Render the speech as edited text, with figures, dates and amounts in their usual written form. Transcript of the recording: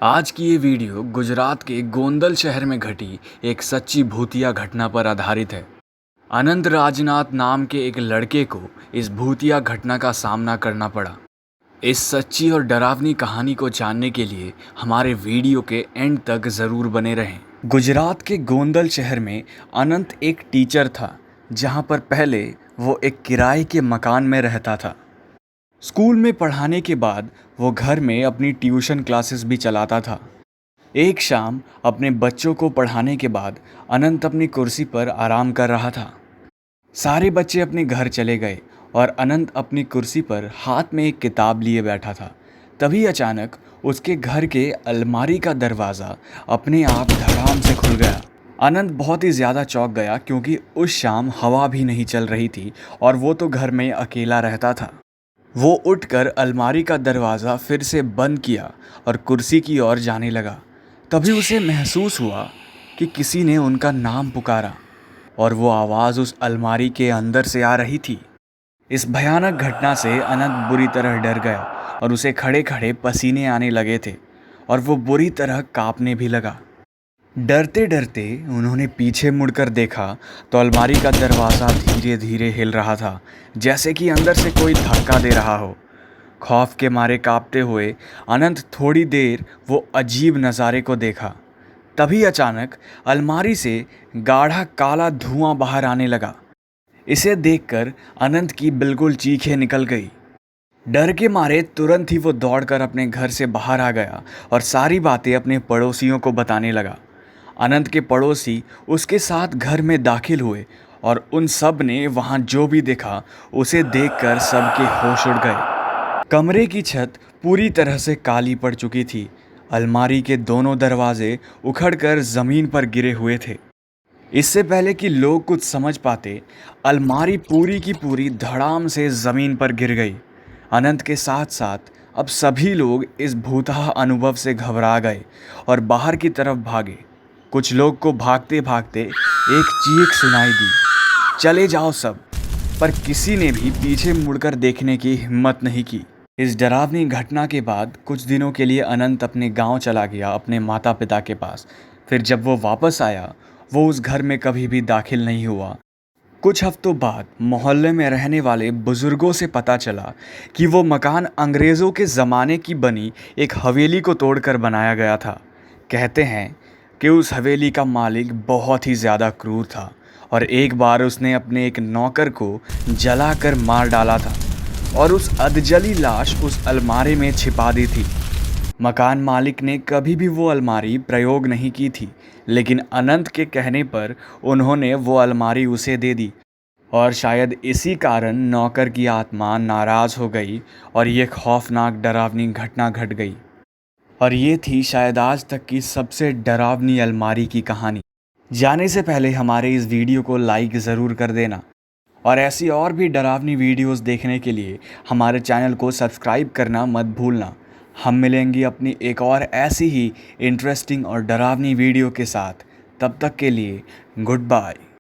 आज की ये वीडियो गुजरात के गोंदल शहर में घटी एक सच्ची भूतिया घटना पर आधारित है। अनंत राजनाथ नाम के एक लड़के को इस भूतिया घटना का सामना करना पड़ा। इस सच्ची और डरावनी कहानी को जानने के लिए हमारे वीडियो के एंड तक ज़रूर बने रहें। गुजरात के गोंदल शहर में अनंत एक टीचर था, जहाँ पर पहले वो एक किराए के मकान में रहता था। स्कूल में पढ़ाने के बाद वो घर में अपनी ट्यूशन क्लासेस भी चलाता था। एक शाम अपने बच्चों को पढ़ाने के बाद अनंत अपनी कुर्सी पर आराम कर रहा था। सारे बच्चे अपने घर चले गए और अनंत अपनी कुर्सी पर हाथ में एक किताब लिए बैठा था। तभी अचानक उसके घर के अलमारी का दरवाज़ा अपने आप धड़ाम से खुल गया। अनंत बहुत ही ज़्यादा चौंक गया, क्योंकि उस शाम हवा भी नहीं चल रही थी और वो तो घर में अकेला रहता था। वो उठकर अलमारी का दरवाज़ा फिर से बंद किया और कुर्सी की ओर जाने लगा। तभी उसे महसूस हुआ कि किसी ने उनका नाम पुकारा और वो आवाज़ उस अलमारी के अंदर से आ रही थी। इस भयानक घटना से अनंत बुरी तरह डर गया और उसे खड़े खड़े पसीने आने लगे थे और वो बुरी तरह कांपने भी लगा। डरते डरते उन्होंने पीछे मुड़कर देखा तो अलमारी का दरवाज़ा धीरे धीरे हिल रहा था, जैसे कि अंदर से कोई धक्का दे रहा हो। खौफ के मारे कांपते हुए अनंत थोड़ी देर वो अजीब नज़ारे को देखा। तभी अचानक अलमारी से गाढ़ा काला धुआं बाहर आने लगा। इसे देखकर अनंत की बिल्कुल चीखें निकल गई। डर के मारे तुरंत ही वो दौड़कर अपने घर से बाहर आ गया और सारी बातें अपने पड़ोसियों को बताने लगा। अनंत के पड़ोसी उसके साथ घर में दाखिल हुए और उन सब ने वहाँ जो भी देखा उसे देखकर सबके होश उड़ गए। कमरे की छत पूरी तरह से काली पड़ चुकी थी। अलमारी के दोनों दरवाजे उखड़कर ज़मीन पर गिरे हुए थे। इससे पहले कि लोग कुछ समझ पाते, अलमारी पूरी की पूरी धड़ाम से ज़मीन पर गिर गई। अनंत के साथ साथ अब सभी लोग इस भूतहा अनुभव से घबरा गए और बाहर की तरफ भागे। कुछ लोग को भागते भागते एक चीख सुनाई दी, चले जाओ सब। पर किसी ने भी पीछे मुड़कर देखने की हिम्मत नहीं की। इस डरावनी घटना के बाद कुछ दिनों के लिए अनंत अपने गांव चला गया, अपने माता पिता के पास। फिर जब वो वापस आया, वो उस घर में कभी भी दाखिल नहीं हुआ। कुछ हफ्तों बाद मोहल्ले में रहने वाले बुजुर्गों से पता चला कि वो मकान अंग्रेज़ों के ज़माने की बनी एक हवेली को तोड़कर बनाया गया था। कहते हैं कि उस हवेली का मालिक बहुत ही ज़्यादा क्रूर था और एक बार उसने अपने एक नौकर को जलाकर मार डाला था और उस अधजली लाश उस अलमारी में छिपा दी थी। मकान मालिक ने कभी भी वो अलमारी प्रयोग नहीं की थी, लेकिन अनंत के कहने पर उन्होंने वो अलमारी उसे दे दी और शायद इसी कारण नौकर की आत्मा नाराज़ हो गई और ये खौफनाक डरावनी घटना घट गई। और ये थी शायद आज तक की सबसे डरावनी अलमारी की कहानी। जाने से पहले हमारे इस वीडियो को लाइक ज़रूर कर देना और ऐसी और भी डरावनी वीडियोस देखने के लिए हमारे चैनल को सब्सक्राइब करना मत भूलना। हम मिलेंगे अपनी एक और ऐसी ही इंटरेस्टिंग और डरावनी वीडियो के साथ। तब तक के लिए गुड बाय।